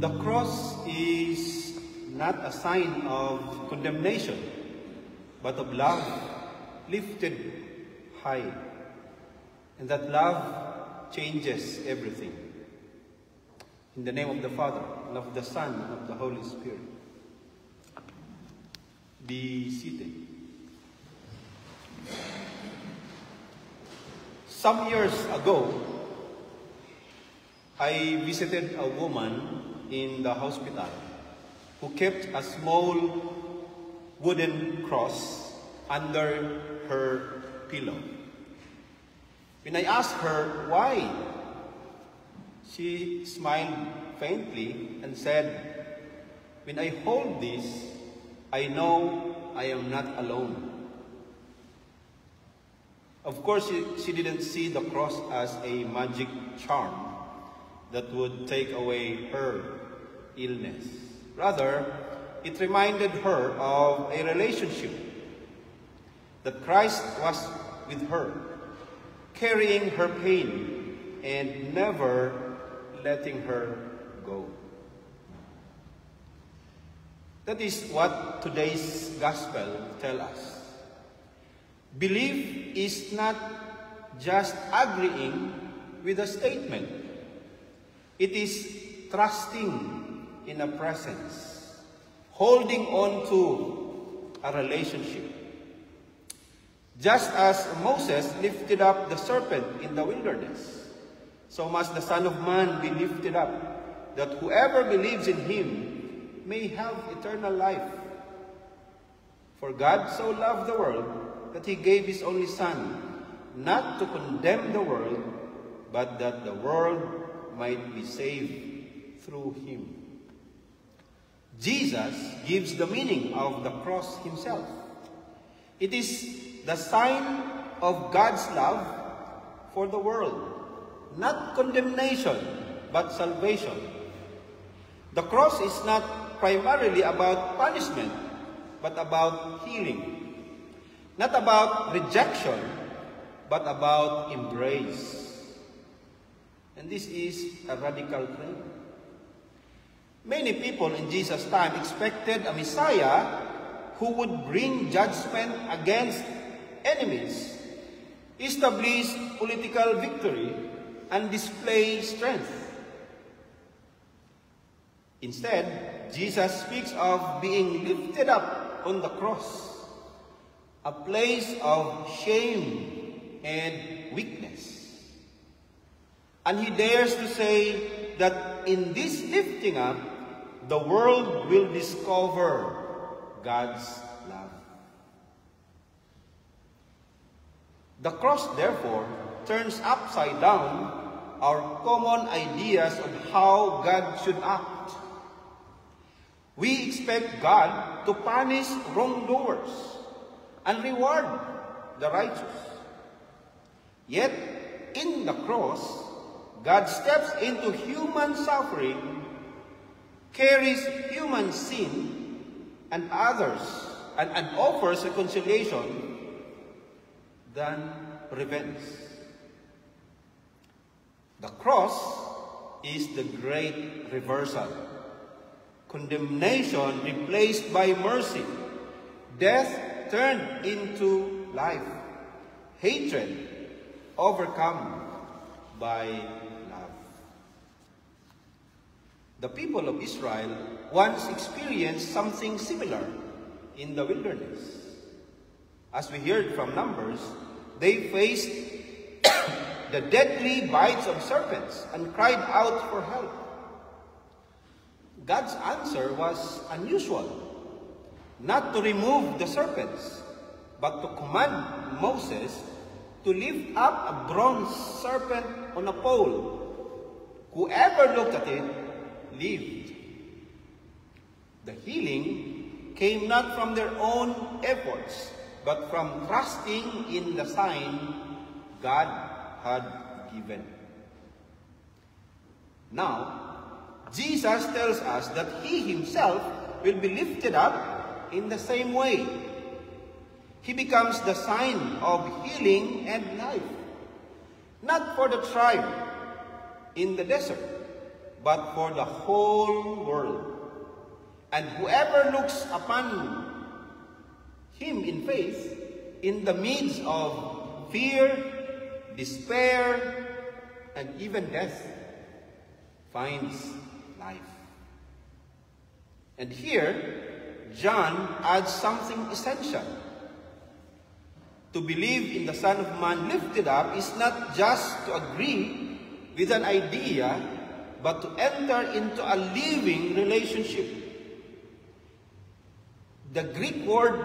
The cross is not a sign of condemnation, but of love lifted high. And that love changes everything. In the name of the Father, and of the Son, and of the Holy Spirit. Be seated. Some years ago, I visited a woman in the hospital who kept a small wooden cross under her pillow. When I asked her why, she smiled faintly and said, "When I hold this, I know I am not alone." Of course, she didn't see the cross as a magic charm that would take away her illness. Rather, it reminded her of a relationship that Christ was with her, carrying her pain and never letting her go. That is what today's gospel tells us. Belief is not just agreeing with a statement. It is trusting in a presence, holding on to a relationship. Just as Moses lifted up the serpent in the wilderness, so must the Son of Man be lifted up, that whoever believes in him may have eternal life. For God so loved the world that he gave his only Son, not to condemn the world, but that the world might be saved through him. Jesus gives the meaning of the cross himself. It is the sign of God's love for the world, not condemnation, but salvation. The cross is not primarily about punishment, but about healing. Not about rejection, but about embrace. And this is a radical claim. Many people in Jesus' time expected a Messiah who would bring judgment against enemies, establish political victory, and display strength. Instead, Jesus speaks of being lifted up on the cross, a place of shame and weakness. And he dares to say that in this lifting up, the world will discover God's love. The cross, therefore, turns upside down our common ideas of how God should act. We expect God to punish wrongdoers and reward the righteous. Yet, in the cross, God steps into human suffering, carries human sin and others, and offers reconciliation than revenge. The cross is the great reversal. Condemnation replaced by mercy. Death turned into life. Hatred overcome by love. The people of Israel once experienced something similar in the wilderness. As we heard from Numbers, they faced the deadly bites of serpents and cried out for help. God's answer was unusual, not to remove the serpents, but to command Moses to lift up a bronze serpent on a pole. Whoever looked at it lived. The healing came not from their own efforts, but from trusting in the sign God had given. Now, Jesus tells us that he himself will be lifted up in the same way. He becomes the sign of healing and life, not for the tribe in the desert, but for the whole world. And whoever looks upon him in faith, in the midst of fear, despair, and even death, finds life. And here, John adds something essential. To believe in the Son of Man lifted up is not just to agree with an idea, but to enter into a living relationship. The Greek word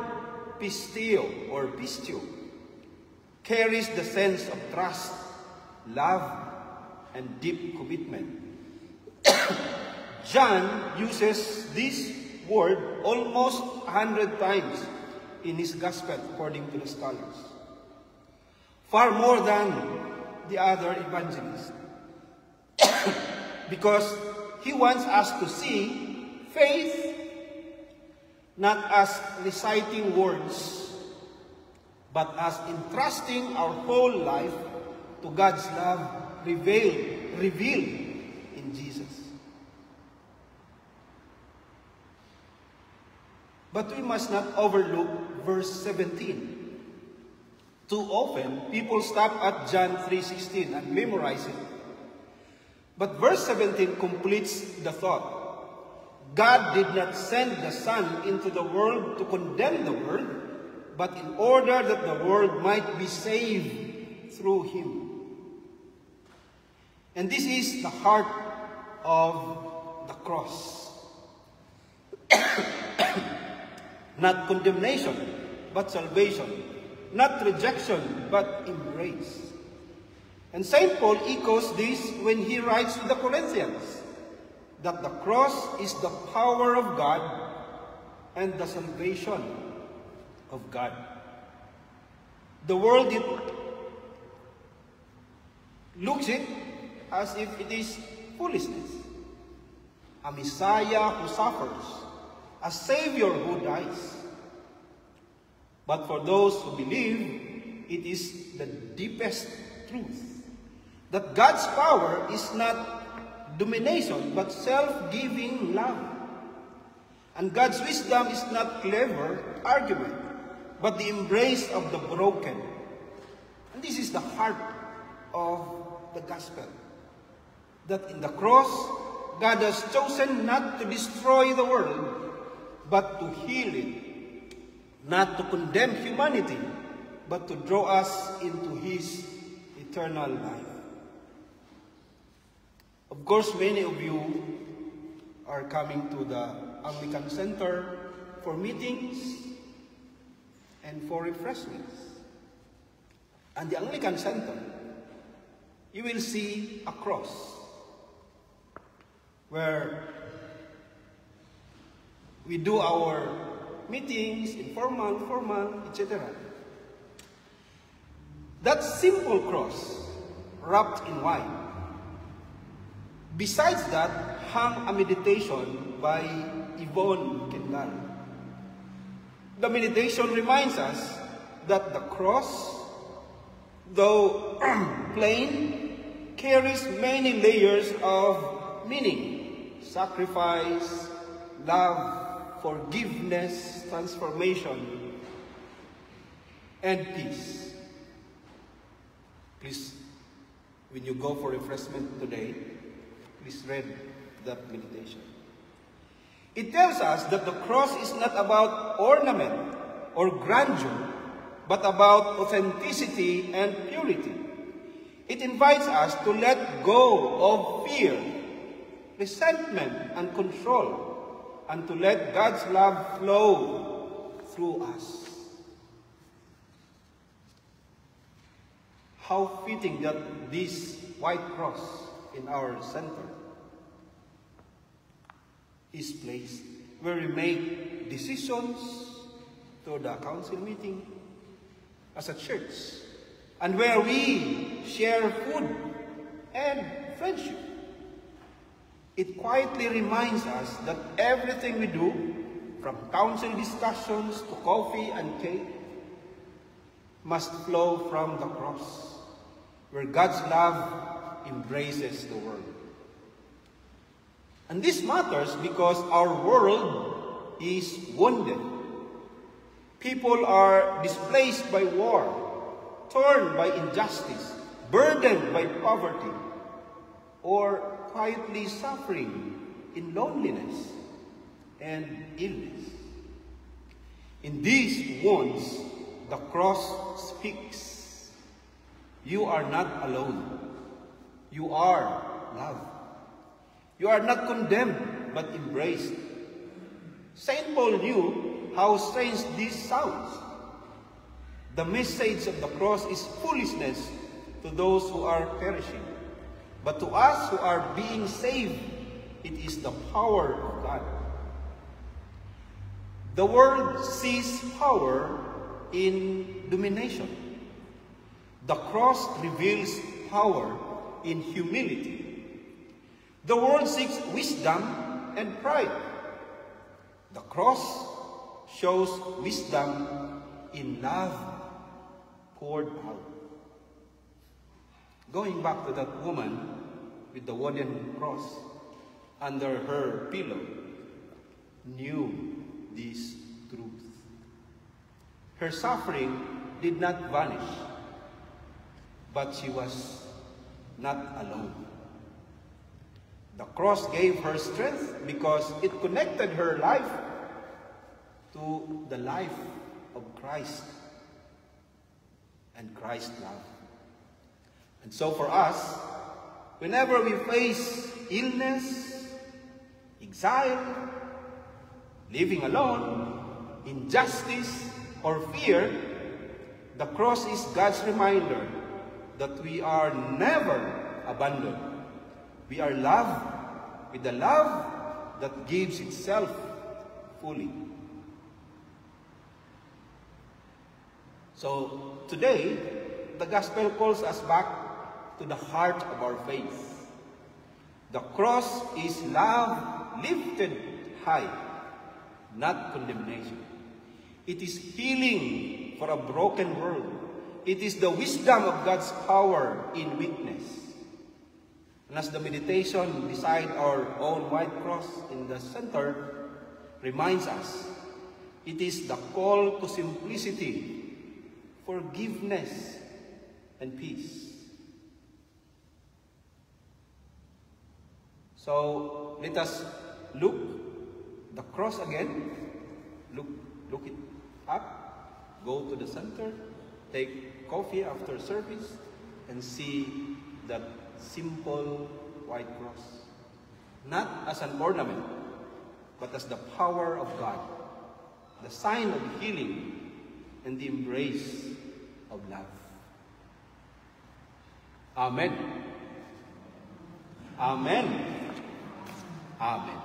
pistio or pistio carries the sense of trust, love, and deep commitment. John uses this word almost 100 times in his gospel, according to the scholars. Far more than the other evangelists. Because he wants us to see faith not as reciting words, but as entrusting our whole life to God's love revealed in Jesus. But we must not overlook verse 17. Too often, people stop at John 3:16 and memorize it. But verse 17 completes the thought. God did not send the Son into the world to condemn the world, but in order that the world might be saved through him. And this is the heart of the cross. Not condemnation, but salvation. Not rejection, but embrace. And St. Paul echoes this when he writes to the Corinthians, that the cross is the power of God and the salvation of God. The world looks it as if it is foolishness. A Messiah who suffers, a Savior who dies. But for those who believe, it is the deepest truth, that God's power is not domination, but self-giving love. And God's wisdom is not clever argument, but the embrace of the broken. And this is the heart of the gospel. That in the cross, God has chosen not to destroy the world, but to heal it. Not to condemn humanity, but to draw us into his eternal life. Of course, many of you are coming to the Anglican Center for meetings and for refreshments. And the Anglican Center, you will see a cross where we do our meetings, informal, formal, etc. That simple cross, wrapped in white. Besides that, hung a meditation by Yvonne Kendall. The meditation reminds us that the cross, though plain, carries many layers of meaning, sacrifice, love, forgiveness, transformation, and peace. Please, when you go for refreshment today, please read that meditation. It tells us that the cross is not about ornament or grandeur, but about authenticity and purity. It invites us to let go of fear, resentment, and control, and to let God's love flow through us. How fitting that this white cross in our center is placed, where we make decisions to the council meeting as a church, and where we share food and friendship. It quietly reminds us that everything we do, from council discussions to coffee and cake, must flow from the cross, where God's love embraces the world. And this matters because our world is wounded. People are displaced by war, torn by injustice, burdened by poverty, or quietly suffering in loneliness and illness. In these wounds, the cross speaks. You are not alone. You are loved. You are not condemned, but embraced. St. Paul knew how strange this sounds. The message of the cross is foolishness to those who are perishing. But to us who are being saved, it is the power of God. The world sees power in domination. The cross reveals power in humility. The world seeks wisdom and pride. The cross shows wisdom in love poured out. Going back to that woman with the wooden cross under her pillow, knew this truth. Her suffering did not vanish, but she was not alone. The cross gave her strength because it connected her life to the life of Christ and Christ's love. And so for us, whenever we face illness, exile, living alone, injustice, or fear, the cross is God's reminder that we are never abandoned. We are loved with the love that gives itself fully. So today, the gospel calls us back to the heart of our faith. The cross is love lifted high, not condemnation. It is healing for a broken world. It is the wisdom of God's power in weakness. And as the meditation beside our own white cross in the center reminds us, it is the call to simplicity, forgiveness, and peace. So let us look the cross again. Look it up. Go to the center. Take coffee after service and see that simple white cross. Not as an ornament, but as the power of God, the sign of healing and the embrace of love. Amen. Amen. Amen.